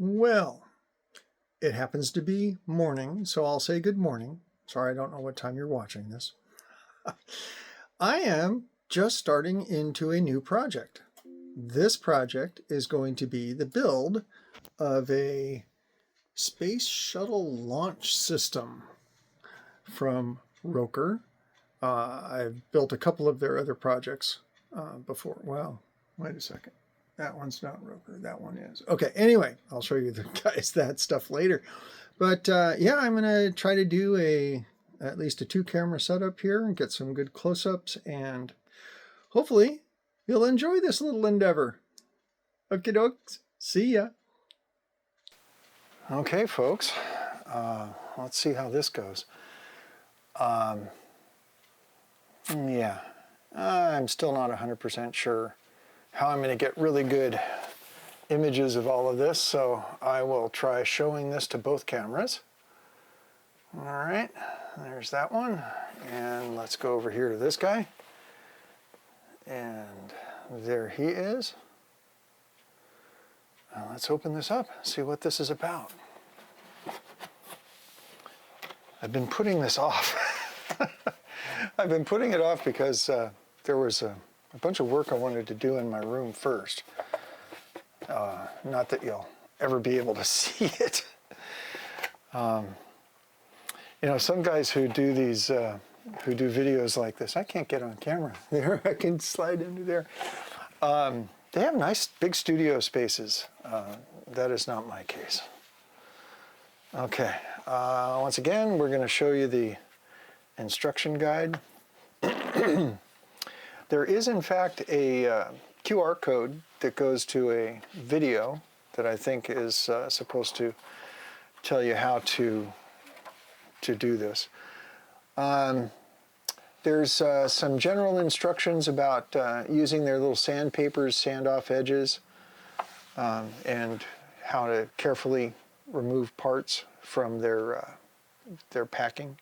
Well, it happens to be morning, so I'll say good morning. Sorry, I don't know what time you're watching this. I am just starting into a new project. This project is going to be the build of a space shuttle launch system from Roker. I've built a couple of their other projects before. Well, wait a second. That one's not Roker. That one is. Okay, anyway, I'll show you the guys that stuff later. But yeah, I'm going to try to do at least a 2-camera setup here and get some good close-ups, and hopefully you'll enjoy this little endeavor. Okie dokes. See ya. Okay, folks. Let's see how this goes. Yeah, I'm still not 100% sure how I'm going to get really good images of all of this, so I will try showing this to both cameras. All right, there's that one, and let's go over here to this guy, and there he is. Now let's open this up and see what this is about. I've been putting this off. I've been putting it off because there was a bunch of work I wanted to do in my room first. Not that you'll ever be able to see it. You know, some guys who do these, who do videos like this, I can't get on camera. There, I can slide into there. They have nice big studio spaces. That is not my case. Okay, once again, we're going to show you the instruction guide. There is, in fact, a QR code that goes to a video that I think is supposed to tell you how to do this. There's some general instructions about using their little sandpapers, sand off edges, and how to carefully remove parts from their packing.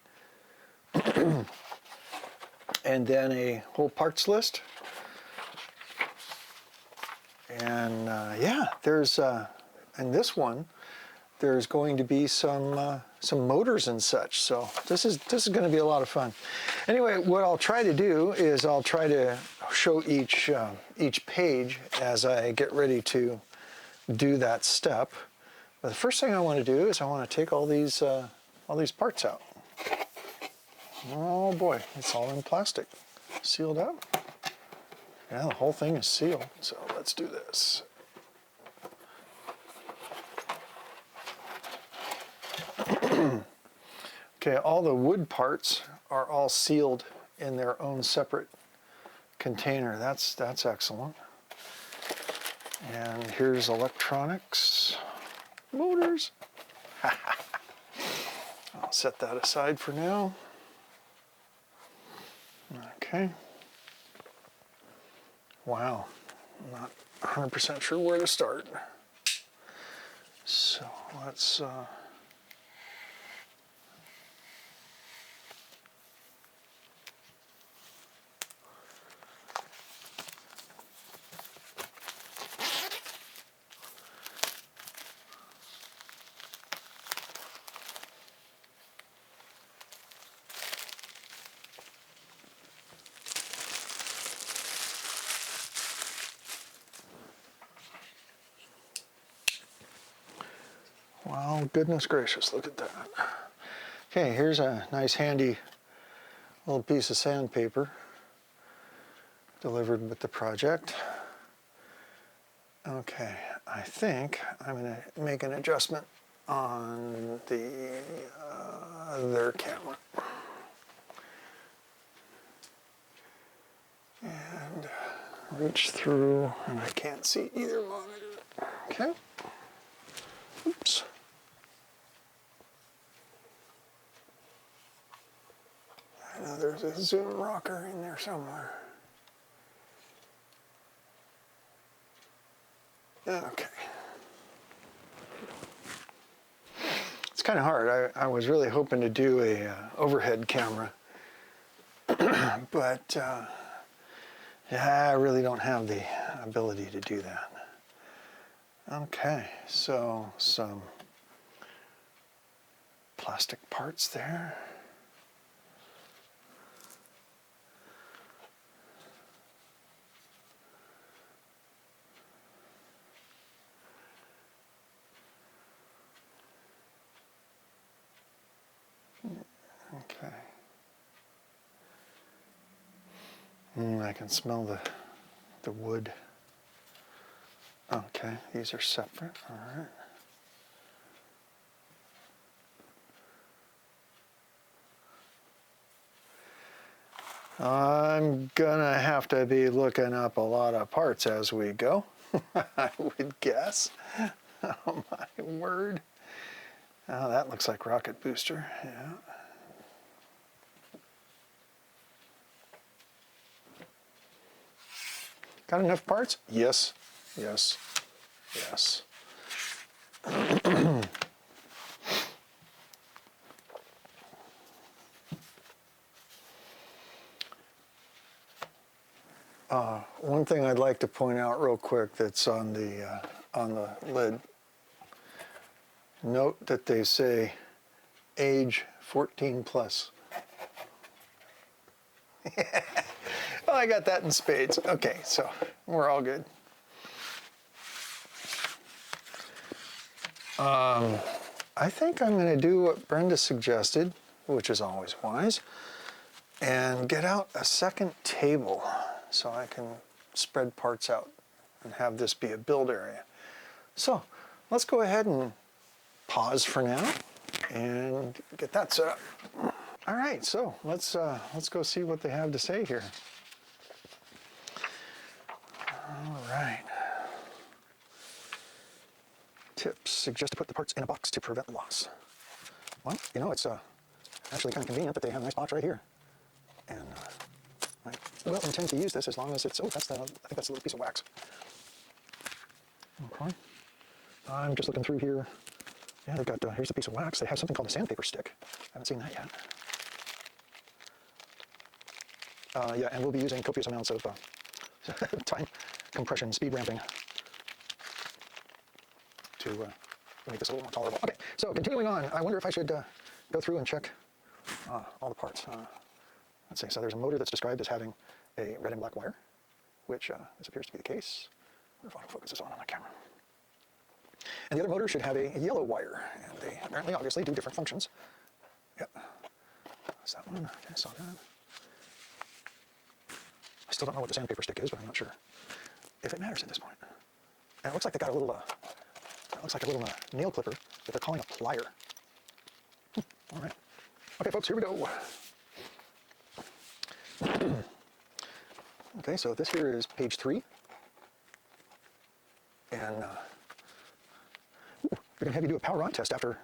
And then a whole parts list. And yeah, there's in this one, there's going to be some motors and such. So this is going to be a lot of fun. Anyway, what I'll try to do is I'll try to show each page as I get ready to do that step. But the first thing I want to do is I want to take all these parts out. Oh boy, it's all in plastic, sealed up. Yeah, the whole thing is sealed. So let's do this. Okay, all the wood parts are all sealed in their own separate container. That's excellent. And here's electronics, motors. I'll set that aside for now. Okay. Wow, I'm not 100% sure where to start. So let's Well, goodness gracious, look at that. Okay, here's a nice handy little piece of sandpaper delivered with the project. Okay, I think I'm going to make an adjustment on the other camera. And reach through, and I can't see either monitor. Okay. Oops. I know there's a zoom rocker in there somewhere. Okay. It's kind of hard. I was really hoping to do a overhead camera, but yeah, I really don't have the ability to do that. Okay, so some plastic parts there. Okay. I can smell the wood. Okay, these are separate, all right. I'm gonna have to be looking up a lot of parts as we go, I would guess. Oh my word. Oh, that looks like rocket booster, yeah. Got enough parts? Yes, yes, yes. One thing I'd like to point out real quick that's on the lid. Note that they say age 14 plus. Well, I got that in spades. Okay, so we're all good. I think I'm going to do what Brenda suggested, which is always wise, and get out a second table so I can spread parts out and have this be a build area. So let's go ahead and pause for now and get that set up. All right, so let's go see what they have to say here. All right. Tips suggest to put the parts in a box to prevent loss. Well, you know, it's actually kind of convenient that they have a nice box right here. And I will intend to use this as long as it's, oh, I think that's a little piece of wax. Okay. I'm just looking through here. Yeah, they've got, here's a piece of wax. They have something called a sandpaper stick. I haven't seen that yet. Yeah, and we'll be using copious amounts of time compression, speed ramping to make this a little more tolerable. Okay, so continuing on, I wonder if I should go through and check all the parts. Let's see, so there's a motor that's described as having a red and black wire, which this appears to be the case. If autofocus is on the camera. And the other motor should have a yellow wire, and they apparently, obviously, do different functions. Yep, that's that one. Okay, I saw that. I still don't know what the sandpaper stick is, but I'm not sure if it matters at this point. And it looks like they got a little, it looks like a little nail clipper that they're calling a plier. All right. Okay, folks, here we go. Okay, so this here is page 3. And we're going to have you do a power on test after.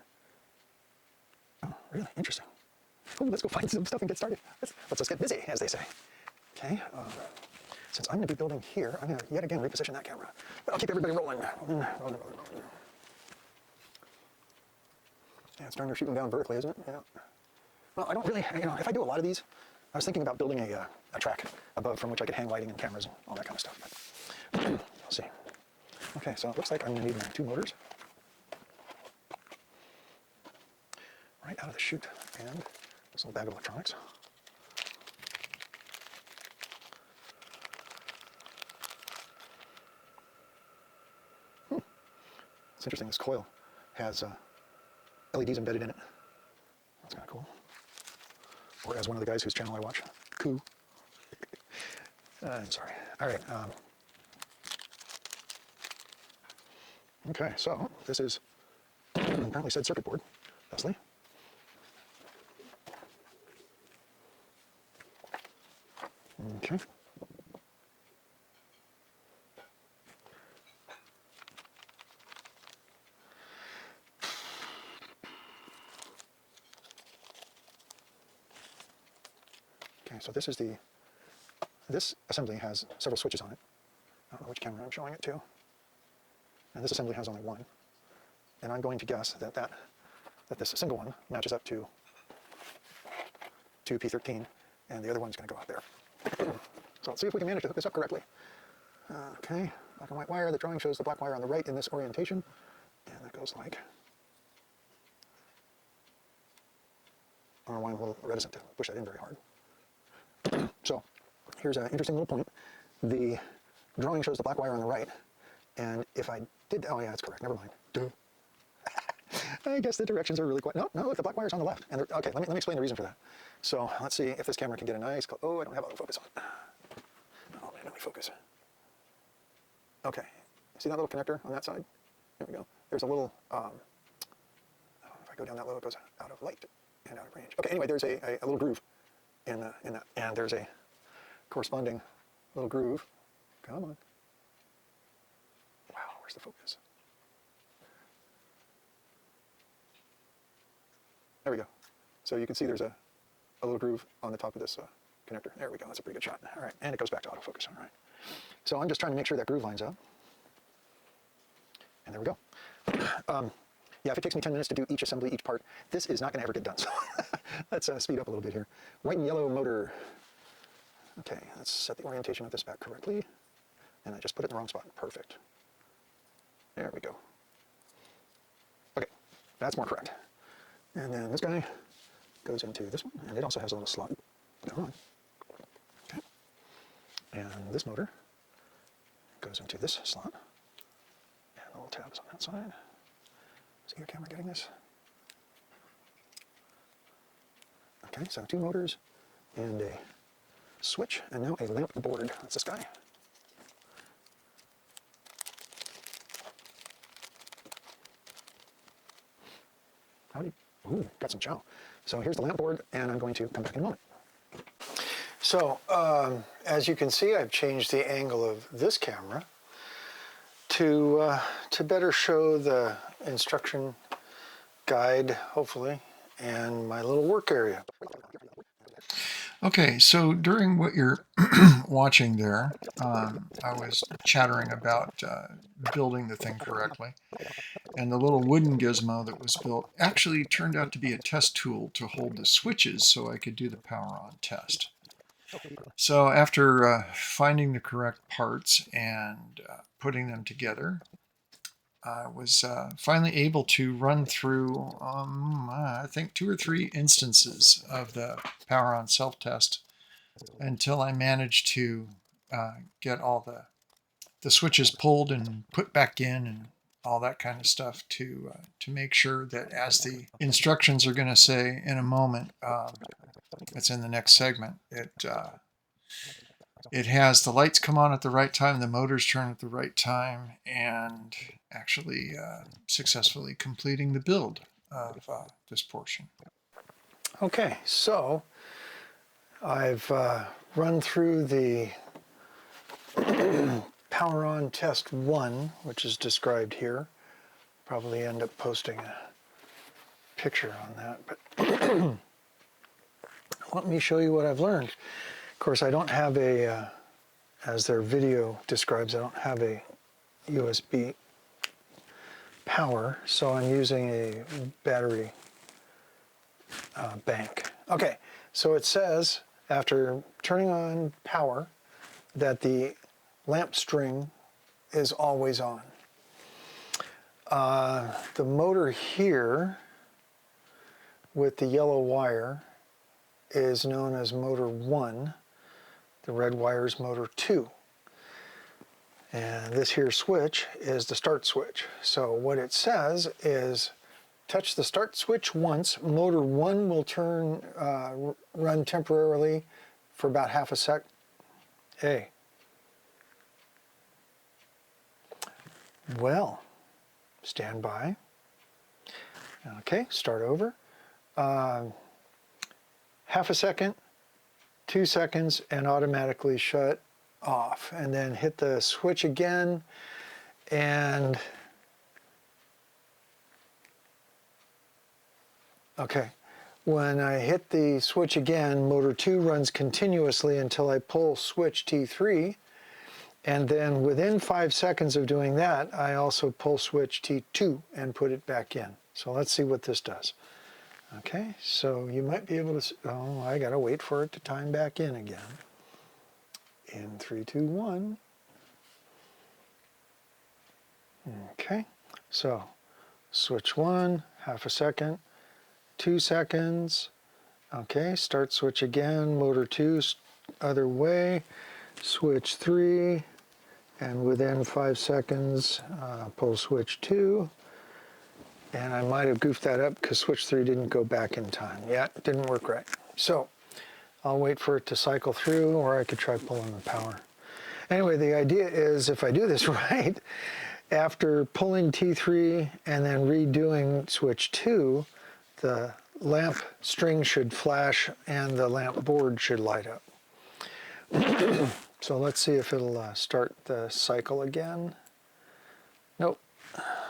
Oh, really? Interesting. Ooh, let's go find some stuff and get started. Let's just get busy, as they say. Okay. Since I'm going to be building here, I'm going to yet again reposition that camera. But I'll keep everybody rolling. Yeah, it's darn near shooting down vertically, isn't it? Yeah. Well, I don't really, if I do a lot of these, I was thinking about building a track above from which I could hang lighting and cameras and all that kind of stuff. But we'll see. Okay, so it looks like I'm going to need 2 motors right out of the chute, and this little bag of electronics. It's interesting, this coil has LEDs embedded in it. That's kind of cool. Or as one of the guys whose channel I watch, cool. I'm sorry. All right. Okay, so this is apparently said circuit board, thusly. Okay. Okay, so this assembly has several switches on it. I don't know which camera I'm showing it to. And this assembly has only one. And I'm going to guess that this single one matches up to P13, and the other one's going to go out there. So let's see if we can manage to hook this up correctly. Okay. black and white wire. The drawing shows the black wire on the right in this orientation, and that goes like. I don't know why I'm a little reticent to push that in very hard. So here's an interesting little point. The drawing shows the black wire on the right, and if I did, oh yeah, that's correct, never mind. Duh. I guess the directions are really quite, no, look, the black wire's on the left. And okay, let me explain the reason for that. So let's see if this camera can get a nice, oh, I don't have autofocus on. Oh man, let me focus. Okay, see that little connector on that side? There we go. There's a little, if I go down that low, it goes out of light and out of range. Okay, anyway, there's a little groove in that, and there's a corresponding little groove. Come on. Wow, where's the focus? There we go. So you can see there's a little groove on the top of this connector. There we go. That's a pretty good shot. All right, and it goes back to autofocus. All right. So I'm just trying to make sure that groove lines up. And there we go. Yeah, if it takes me 10 minutes to do each assembly, each part, this is not going to ever get done. So let's speed up a little bit here. White and yellow motor. Okay, let's set the orientation of this back correctly. And I just put it in the wrong spot. Perfect. There we go. Okay, that's more correct. And then this guy goes into this one, and it also has a little slot. Come on. Okay. And this motor goes into this slot. And the little tab is on that side. Is your camera getting this? Okay, so 2 motors and a switch, and now a lamp board. That's this guy. Howdy. Ooh, got some chow. So here's the lamp board, and I'm going to come back in a moment. So, as you can see, I've changed the angle of this camera to better show the instruction guide, hopefully, and my little work area. Okay, so during what you're watching there, I was chattering about building the thing correctly. And the little wooden gizmo that was built actually turned out to be a test tool to hold the switches so I could do the power on test. So after finding the correct parts and putting them together, I was finally able to run through, I think 2 or 3 instances of the power on self-test until I managed to get all the switches pulled and put back in and all that kind of stuff to make sure that, as the instructions are going to say in a moment, it's in the next segment, it has the lights come on at the right time, the motors turn at the right time, and actually successfully completing the build of this portion. Okay, so I've run through the power on test 1, which is described here. Probably end up posting a picture on that, but let me show you what I've learned. Of course, I don't have a, as their video describes, I don't have a USB power, so I'm using a battery bank. Okay, so it says, after turning on power, that the lamp string is always on. The motor here with the yellow wire is known as motor 1. The red wire is motor 2. And this here switch is the start switch. So what it says is, touch the start switch once, motor 1 will run temporarily for about half a sec. Hey. Well, stand by. Okay, start over. Half a second, 2 seconds, and automatically shut off. And then hit the switch again, and okay. When I hit the switch again, motor 2 runs continuously until I pull switch T3. And then within 5 seconds of doing that, I also pull switch T2 and put it back in. So let's see what this does. Okay, so you might be able to, oh, I gotta wait for it to time back in again. In 3, 2, 1. Okay, so switch 1, half a second, 2 seconds. Okay, start switch again, motor 2, other way, switch 3, and within 5 seconds, pull switch 2. And I might have goofed that up because switch 3 didn't go back in time. Yeah, it didn't work right. So I'll wait for it to cycle through, or I could try pulling the power. Anyway, the idea is if I do this right, after pulling T3 and then redoing switch 2, the lamp string should flash and the lamp board should light up. So let's see if it'll start the cycle again. Nope.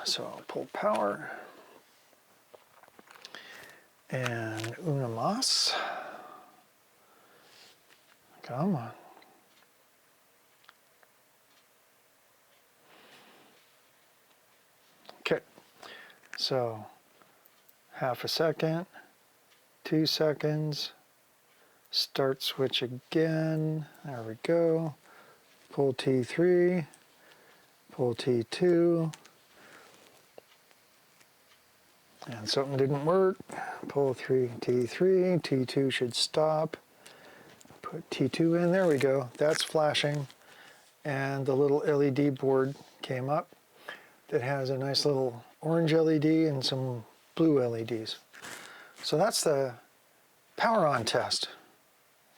So I'll pull power. And una más. Come on. Okay. So half a second, 2 seconds, start switch again. There we go. Pull T3, pull T2, and something didn't work. Pull T3, T2 should stop. Put T2 in, there we go. That's flashing. And the little LED board came up that has a nice little orange LED and some blue LEDs. So that's the power on test.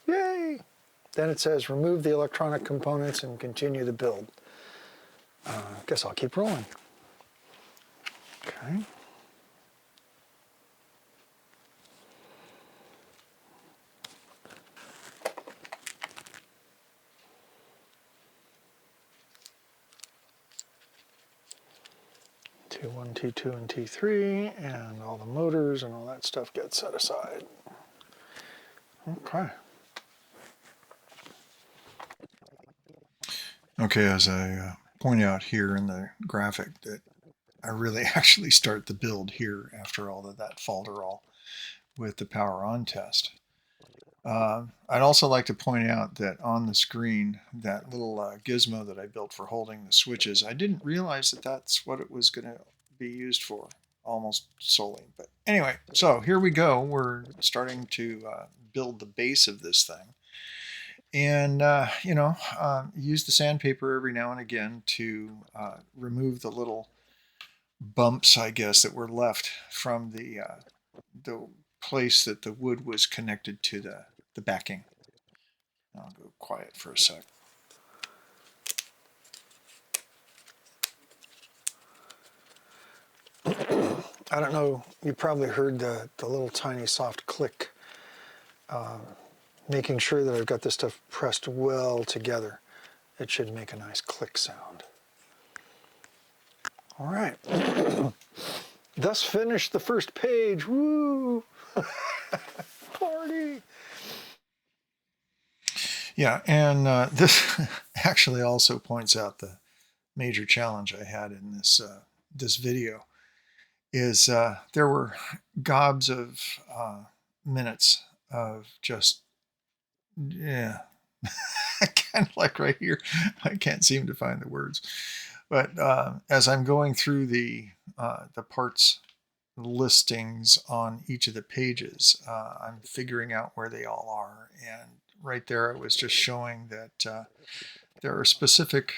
Yay! Then it says remove the electronic components and continue the build. Guess I'll keep rolling. Okay. T1, T2, and T3, and all the motors and all that stuff gets set aside. Okay. Okay, as I point out here in the graphic that I really actually start the build here after all of that falderall with the power on test. I'd also like to point out that on the screen, that little gizmo that I built for holding the switches, I didn't realize that that's what it was going to be used for almost solely. But anyway, so here we go. We're starting to build the base of this thing. And, use the sandpaper every now and again to remove the little bumps, I guess, that were left from the place that the wood was connected to the backing. I'll go quiet for a sec. I don't know, you probably heard the little tiny soft click, making sure that I've got this stuff pressed well together. It should make a nice click sound. All right. Thus finished the first page. Woo! Party! Yeah, and this actually also points out the major challenge I had in this video is there were gobs of minutes of just yeah, kind of like right here. I can't seem to find the words, but as I'm going through the parts listings on each of the pages, I'm figuring out where they all are, and right there it was just showing that there are specific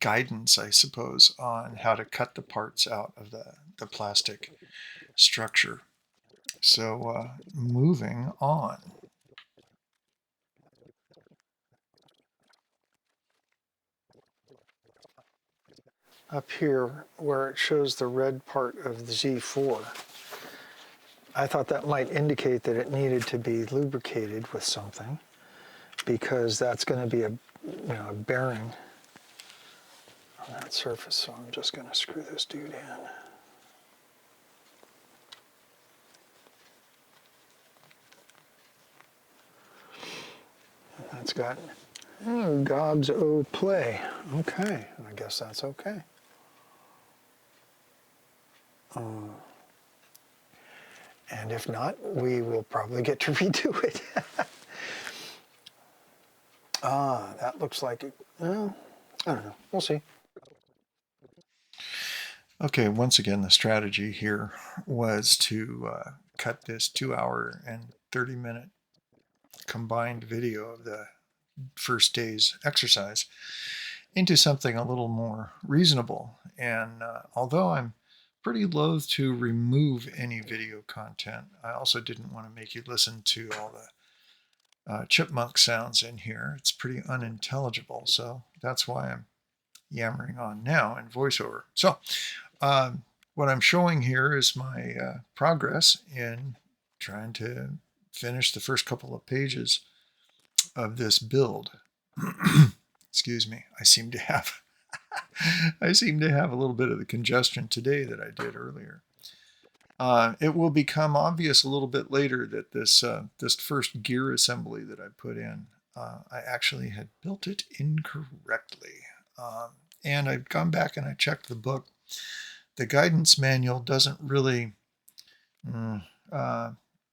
guidance, I suppose, on how to cut the parts out of the plastic structure. So moving on. Up here where it shows the red part of the Z4, I thought that might indicate that it needed to be lubricated with something because that's going to be a bearing on that surface. So I'm just going to screw this dude in. And that's got gobs o play. Okay, I guess that's okay. And if not, we will probably get to redo it. That looks like it. Well, I don't know. We'll see. Okay, once again, the strategy here was to cut this 2 hour and 30-minute combined video of the first day's exercise into something a little more reasonable. And although I'm pretty loath to remove any video content, I also didn't want to make you listen to all the chipmunk sounds in here. It's pretty unintelligible, so that's why I'm yammering on now in voiceover. So what I'm showing here is my progress in trying to finish the first couple of pages of this build. Excuse me. I seem to have a little bit of the congestion today that I did earlier. It will become obvious a little bit later that this first gear assembly that I put in, I actually had built it incorrectly. And I've gone back and I checked the book. The guidance manual doesn't really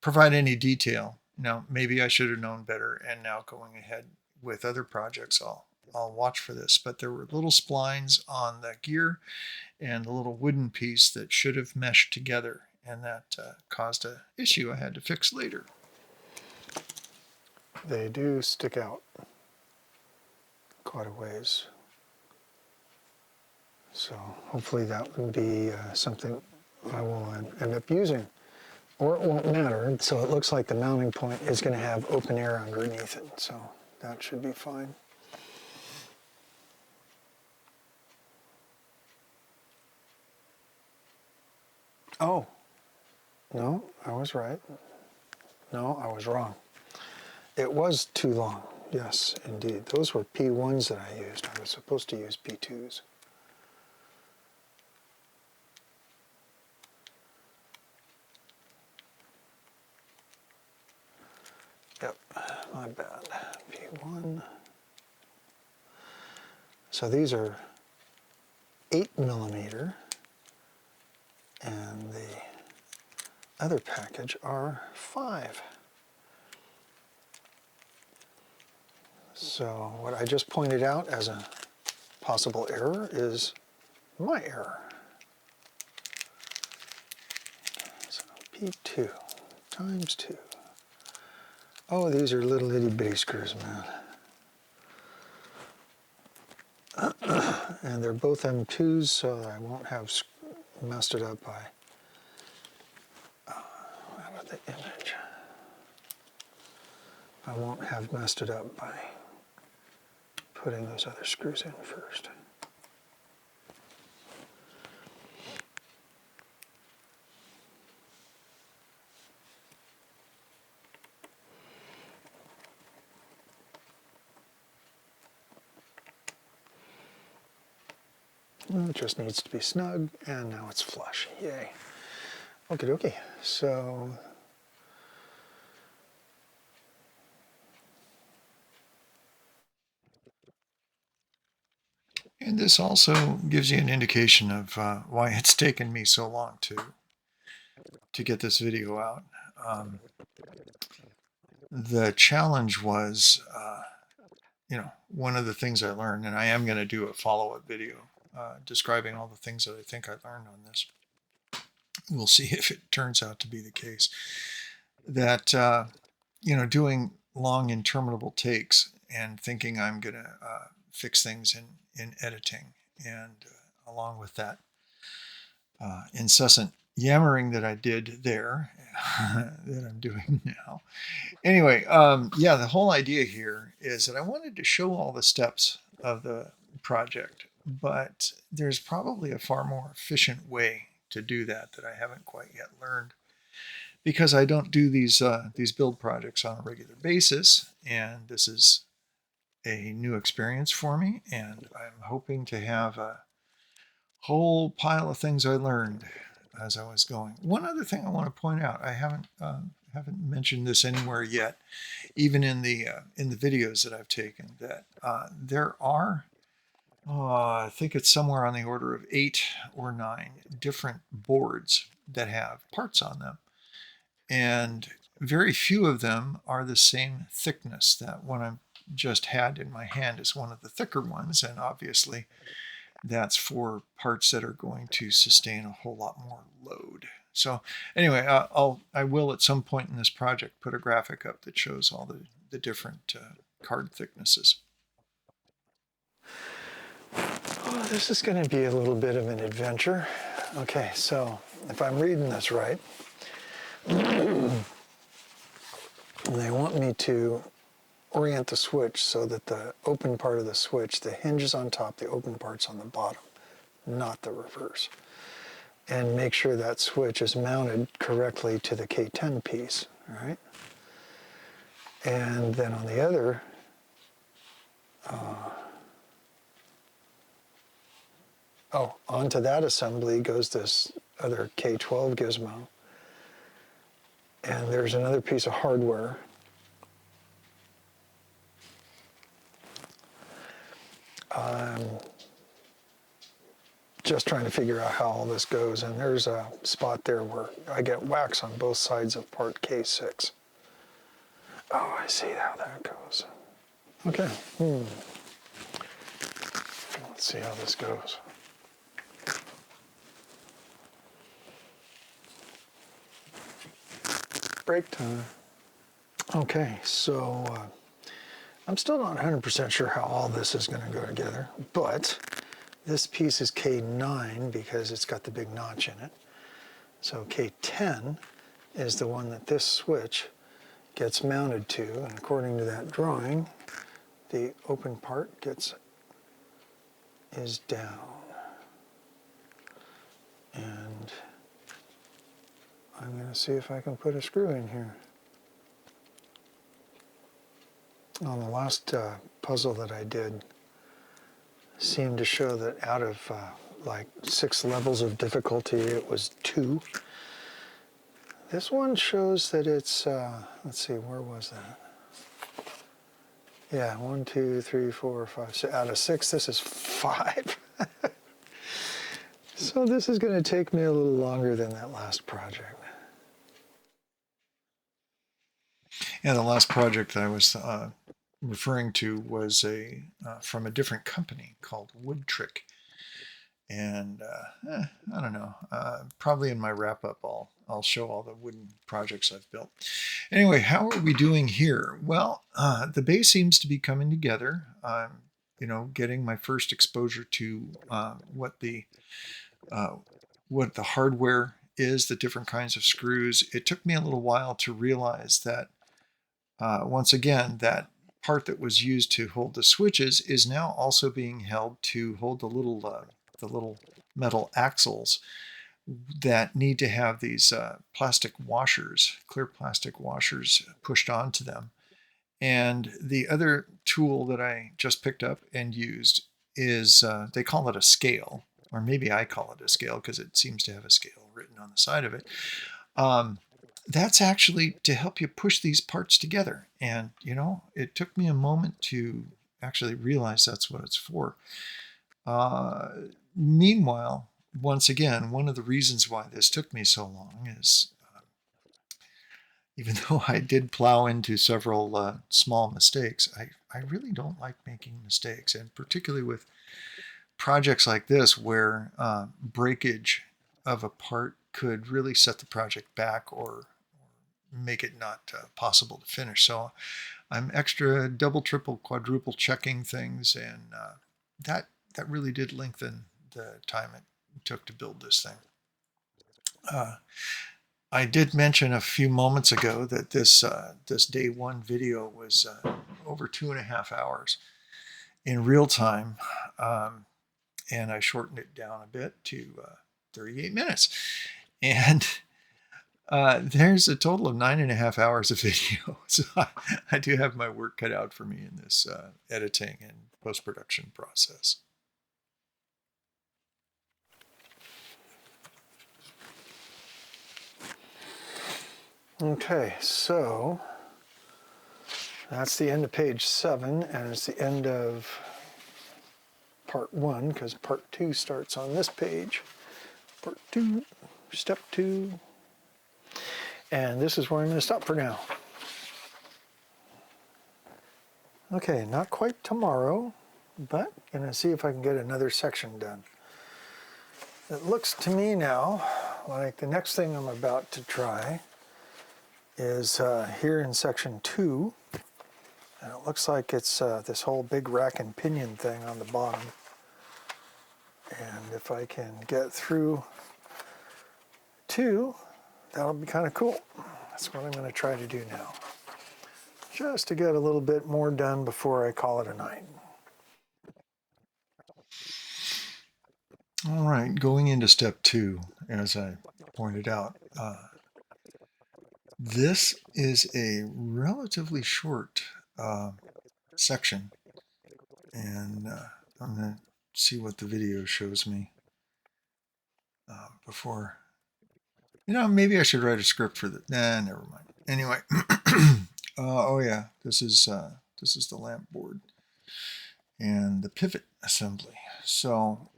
provide any detail. Now, maybe I should have known better, and now going ahead with other projects, I'll watch for this. But there were little splines on the gear and a little wooden piece that should have meshed together, and that caused an issue I had to fix later. They do stick out quite a ways. So hopefully that will be something I will end up using. Or it won't matter, so it looks like the mounting point is going to have open air underneath it, so that should be fine. Oh, no, I was right. No, I was wrong. It was too long. Yes, indeed. Those were P1s that I used. I was supposed to use P2s. Yep, my bad. P1. So these are 8mm, and the other package are 5. So what I just pointed out as a possible error is my error. So P2 times 2. Oh, these are little itty bitty screws, man. And they're both M2s, so I won't have messed it up by, how about the image? I won't have messed it up by putting those other screws in first. Well, it just needs to be snug, and now it's flush. Yay. Okie dokie. So And this also gives you an indication of why it's taken me so long to get this video out. The challenge was, one of the things I learned, and I am going to do a follow-up video describing all the things that I think I learned on this. We'll see if it turns out to be the case. That, doing long interminable takes and thinking I'm going to fix things in editing, and along with that incessant yammering that I did there, that I'm doing now. Anyway, yeah, the whole idea here is that I wanted to show all the steps of the project, but there's probably a far more efficient way to do that I haven't quite yet learned, because I don't do these build projects on a regular basis, and this is a new experience for me, and I'm hoping to have a whole pile of things I learned as I was going. One other thing I want to point out, I haven't mentioned this anywhere yet, even in the videos that I've taken, that there are, I think it's somewhere on the order of 8 or 9 different boards that have parts on them, and very few of them are the same thickness. That one I just had in my hand is one of the thicker ones, and obviously that's for parts that are going to sustain a whole lot more load. So anyway, I will at some point in this project put a graphic up that shows all the different card thicknesses. Oh, this is going to be a little bit of an adventure. Okay, so if I'm reading this right, they want me to orient the switch so that the open part of the switch, the hinge is on top, the open part's on the bottom, not the reverse. And make sure that switch is mounted correctly to the K10 piece, all right? And then on the other, onto that assembly goes this other K12 gizmo. And there's another piece of hardware. I'm just trying to figure out how all this goes. And there's a spot there where I get wax on both sides of part K6. Oh, I see how that goes. Okay. Let's see how this goes. Break time. Okay, so I'm still not 100% sure how all this is going to go together, but this piece is K9 because it's got the big notch in it. So K10 is the one that this switch gets mounted to, and according to that drawing, the open part is down. And I'm going to see if I can put a screw in here. On the last puzzle that I did, seemed to show that out of like 6 levels of difficulty, it was 2. This one shows that it's, let's see, where was that? Yeah, 1, 2, 3, 4, 5, 6. Out of 6, this is 5. So this is going to take me a little longer than that last project. Yeah, the last project I was referring to was from a different company called Wood Trick. And I don't know. Probably in my wrap up, I'll show all the wooden projects I've built. Anyway, how are we doing here? Well, the base seems to be coming together. I'm, getting my first exposure to what the hardware is, the different kinds of screws. It took me a little while to realize that once again, that part that was used to hold the switches is now also being held to hold the little metal axles that need to have these plastic washers, clear plastic washers pushed onto them. And the other tool that I just picked up and used is, they call it a scale, or maybe I call it a scale because it seems to have a scale written on the side of it. That's actually to help you push these parts together. And, it took me a moment to actually realize that's what it's for. Meanwhile, once again, one of the reasons why this took me so long is even though I did plow into several small mistakes, I really don't like making mistakes, and particularly with projects like this where breakage of a part could really set the project back or make it not possible to finish. So I'm extra double, triple, quadruple checking things, and that really did lengthen the time it took to build this thing. I did mention a few moments ago that this day one video was over 2.5 hours in real time, and I shortened it down a bit to 38 minutes. And there's a total of 9.5 hours of video. So I do have my work cut out for me in this editing and post-production process. Okay, so that's the end of page 7, and it's the end of part 1, because part 2 starts on this page. Part 2, step 2. And this is where I'm going to stop for now. Okay, not quite tomorrow. but gonna see if I can get another section done. It looks to me now like the next thing I'm about to try is here in section 2, and it looks like it's this whole big rack and pinion thing on the bottom. And if I can get through 2, that'll be kind of cool. That's what I'm going to try to do now, just to get a little bit more done before I call it a night. All right, going into step 2, as I pointed out, this is a relatively short section, and I'm going to see what the video shows me before. Maybe I should write a script for that. Nah, never mind. Anyway, oh yeah, this is the lamp board and the pivot assembly. So,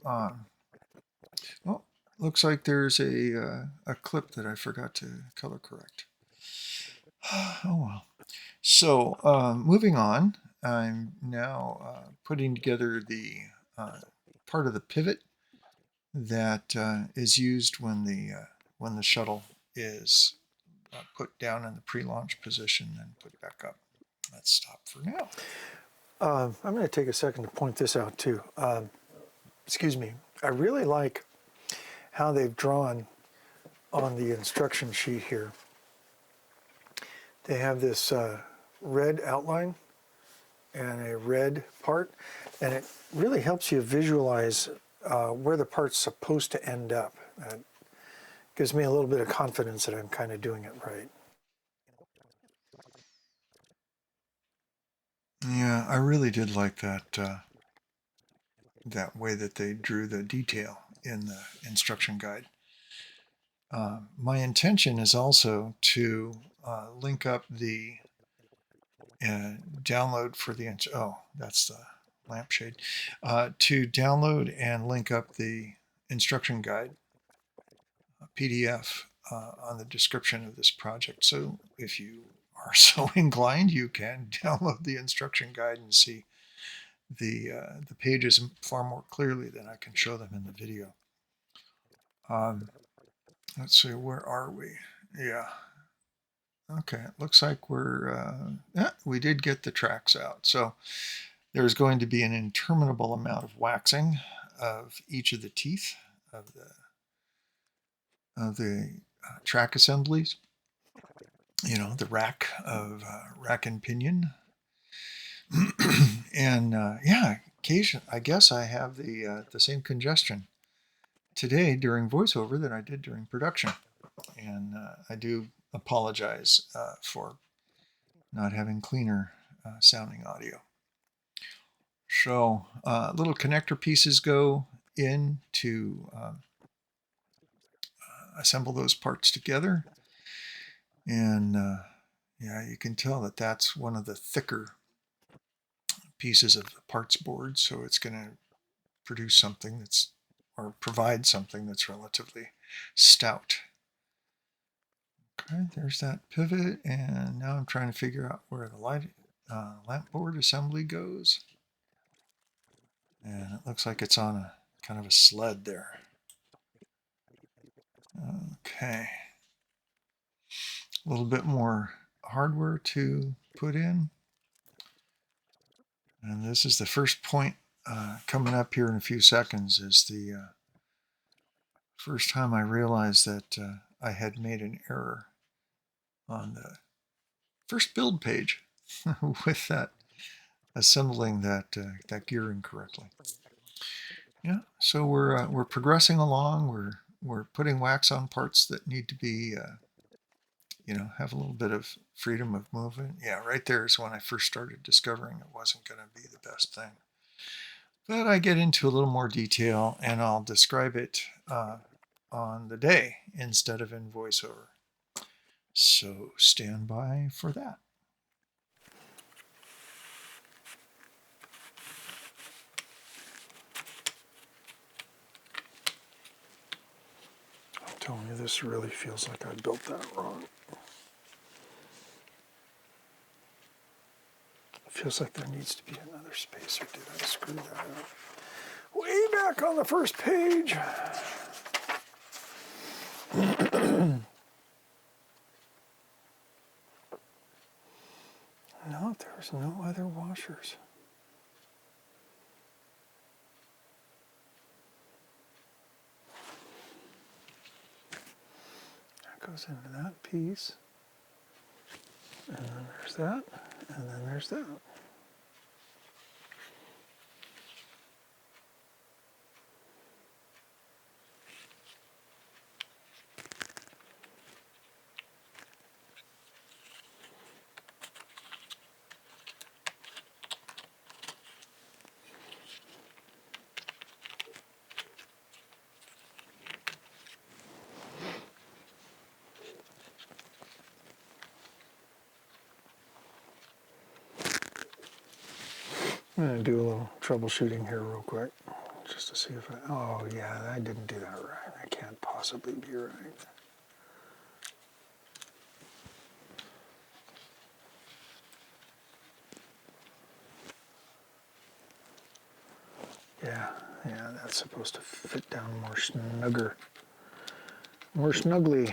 looks like there's a clip that I forgot to color correct. Oh well. So, moving on, I'm now putting together the part of the pivot that is used when the shuttle is put down in the pre-launch position and put back up. Let's stop for now. I'm going to take a second to point this out too. Excuse me. I really like how they've drawn on the instruction sheet here. They have this red outline and a red part, and it really helps you visualize where the part's supposed to end up. It gives me a little bit of confidence that I'm kind of doing it right. Yeah, I really did like that that way that they drew the detail in the instruction guide. My intention is also to link up the download for the that's the lampshade, to download and link up the instruction guide PDF on the description of this project. So if you are so inclined, you can download the instruction guide and see the pages far more clearly than I can show them in the video. Let's see, where are we? Yeah. Okay, it looks like we did get the tracks out. So there's going to be an interminable amount of waxing of each of the teeth of the track assemblies. The rack and pinion. And yeah, I guess I have the same congestion today during voiceover that I did during production, and I do apologize for not having cleaner sounding audio. So little connector pieces go in to assemble those parts together, and yeah, you can tell that that's one of the thicker pieces of the parts board, so it's going to produce something or provide something that's relatively stout. Okay, there's that pivot, and now I'm trying to figure out where the lamp board assembly goes. And it looks like it's on a kind of a sled there. Okay. A little bit more hardware to put in. And this is the first point coming up here in a few seconds, is the first time I realized that I had made an error on the first build page with that assembling that gear incorrectly. Yeah, so we're progressing along. We're putting wax on parts that need to be have a little bit of freedom of movement. Yeah, right there is when I first started discovering it wasn't going to be the best thing. But I get into a little more detail, and I'll describe it on the day instead of in voiceover. So stand by for that. I'm telling you, this really feels like I built that wrong. feels like there needs to be another space, or did I screw that up? Way back on the first page. No, there's no other washers. That goes into that piece. And then there's that. And then there's that. I'm going to do a little troubleshooting here real quick, just to see if I, oh yeah, I didn't do that right. I can't possibly be right. Yeah, that's supposed to fit down more snugger, more snugly.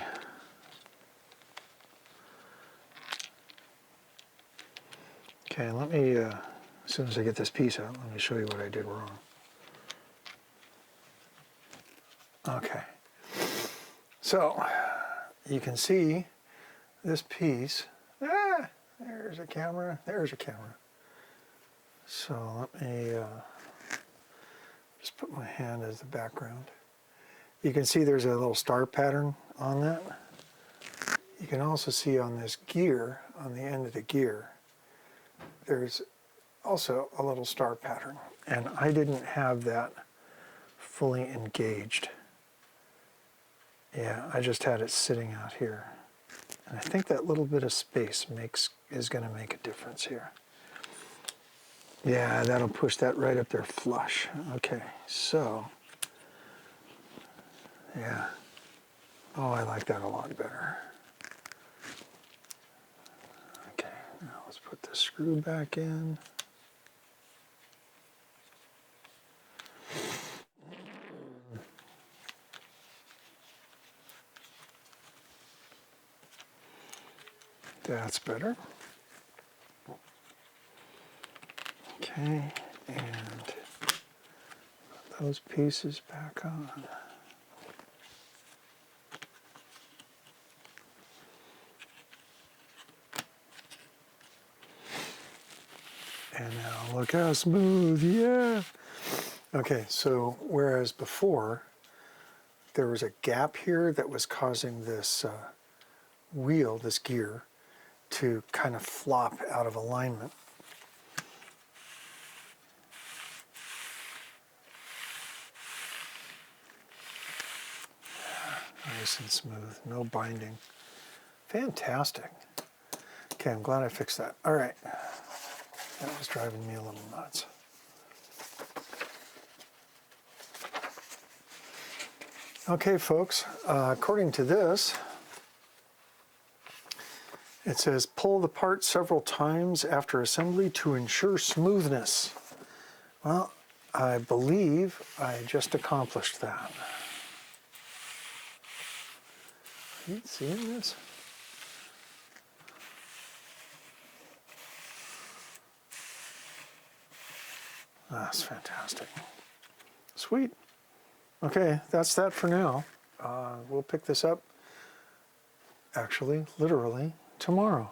Okay, let me, as soon as I get this piece out, let me show you what I did wrong. Okay, so you can see this piece. There's a camera, there's a camera. So let me just put my hand as the background. You can see there's a little star pattern on that. You can also see on this gear, on the end of the gear, there's also a little star pattern. And I didn't have that fully engaged. Yeah, I just had it sitting out here. And I think that little bit of space is going to make a difference here. Yeah, that'll push that right up there flush. Okay, so, yeah. Oh, I like that a lot better. Okay, now let's put the screw back in. That's better. Okay, and put those pieces back on. And now look how smooth, yeah. Okay, so whereas before there was a gap here that was causing this wheel, this gear, to kind of flop out of alignment. Nice and smooth, no binding. Fantastic. Okay, I'm glad I fixed that. All right, that was driving me a little nuts. Okay, folks, according to this, it says pull the part several times after assembly to ensure smoothness. Well, I believe I just accomplished that. Are you seeing this? That's fantastic. Sweet. Okay, that's that for now. We'll pick this up, actually, literally, tomorrow.